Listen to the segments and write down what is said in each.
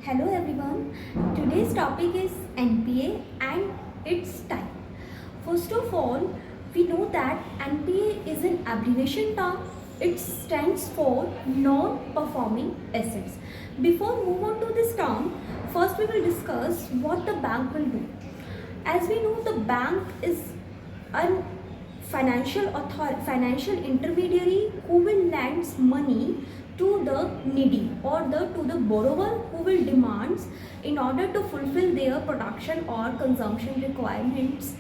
Hello everyone. Today's topic is NPA and its type. First of all, we know that NPA is an abbreviation term. It stands for non-performing assets. Before move on to this term, first we will discuss what the bank will do. As we know, the bank is a financial intermediary who will lend money to the needy or to the borrower who will demands in order to fulfill their production or consumption requirements.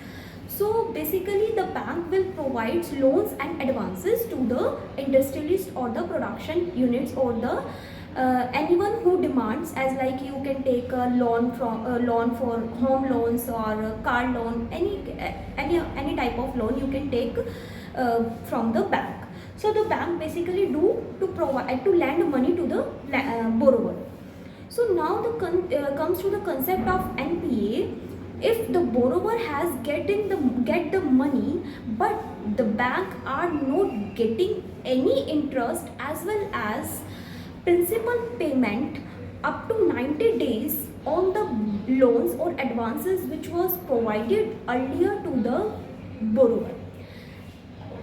So basically the bank will provide loans and advances to the industrialist or the production units or the anyone who demands, as like you can take a loan for home loans or a car loan, any type of loan you can take from the bank. So the bank basically do to provide to lend money to the borrower. So now comes to the concept of NPA. If the borrower has get the money, but the bank are not getting any interest as well as principal payment up to 90 days on the loans or advances which was provided earlier to the borrower.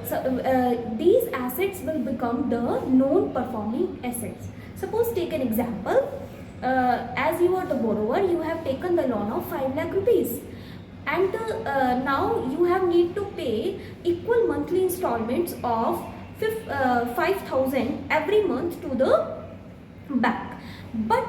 So these assets will become the non-performing assets. Suppose take an example. As you are the borrower, you have taken the loan of 5 lakh rupees, and now you have need to pay equal monthly installments of 5,000 every month to the bank. But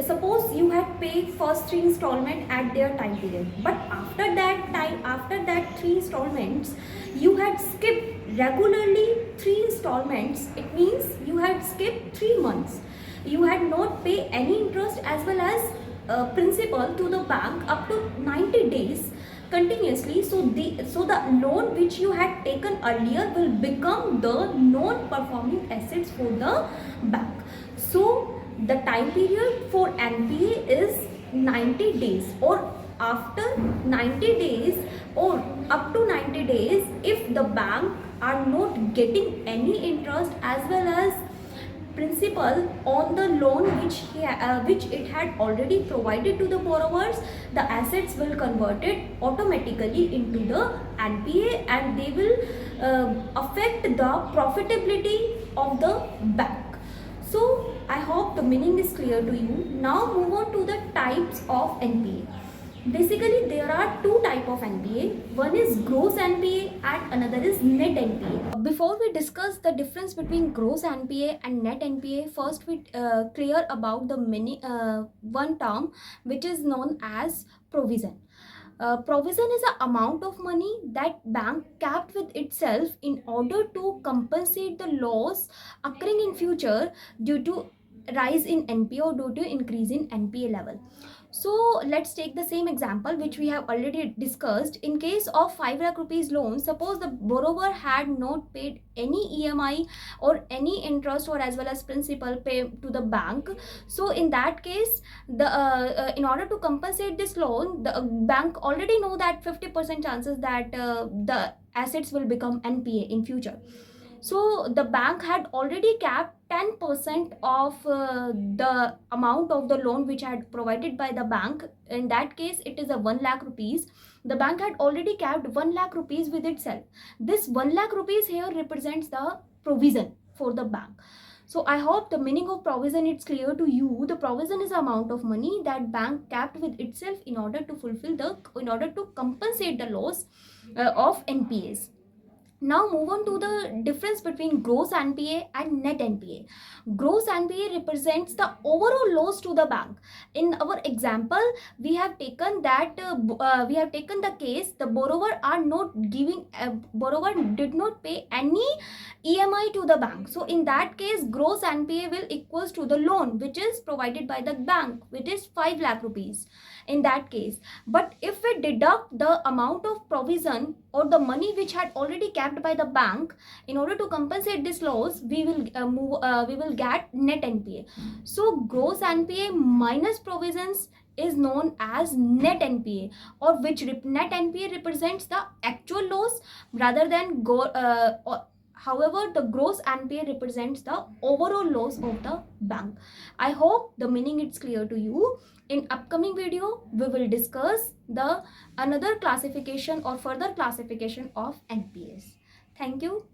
suppose you had paid first 3 installment at their time period, but after that 3 installments you had skipped regularly 3 installments. It means you had skipped 3 months. You had not paid any interest as well as principal to the bank up to 90 days continuously. So the loan which you had taken earlier will become the non-performing assets for the bank. So the time period for NPA is 90 days, or after 90 days or up to 90 days, if the bank are not getting any interest as well as principal on the loan which it had already provided to the borrowers, the assets will convert it automatically into the NPA, and they will affect the profitability of the bank. So I hope the meaning is clear to you. Now move on to the types of NPA. Basically, there are 2 types of NPA. One is gross NPA and another is net NPA. Before we discuss the difference between gross NPA and net NPA, first we clear about the one term which is known as provision. Provision is an amount of money that bank kept with itself in order to compensate the loss occurring in future due to rise in NPA or due to increase in NPA level. So let's take the same example which we have already discussed. In case of 5 lakh rupees loan, suppose the borrower had not paid any EMI or any interest or as well as principal pay to the bank. So in that case, the in order to compensate this loan, the bank already know that 50% chances that the assets will become NPA in future. So the bank had already capped 10% of the amount of the loan which had provided by the bank. In that case, it is a 1 lakh rupees. The bank had already capped 1 lakh rupees with itself. This 1 lakh rupees here represents the provision for the bank. So I hope the meaning of provision is clear to you. The provision is the amount of money that bank kept with itself in order to compensate the loss of NPAs. Now move on to the difference between gross NPA and net NPA. Gross NPA represents the overall loss to the bank. In our example, we have taken the case the borrower did not pay any EMI to the bank. So in that case, gross NPA will equals to the loan which is provided by the bank, which is 5 lakh rupees in that case. But if we deduct the amount of provision or the money which had already kept by the bank, in order to compensate this loss, we will get net NPA. So gross NPA minus provisions is known as net NPA, or which net NPA represents the actual loss rather than However, the gross NPA represents the overall loss of the bank. I hope the meaning is clear to you. In upcoming video, we will discuss the another classification or further classification of NPAs. Thank you.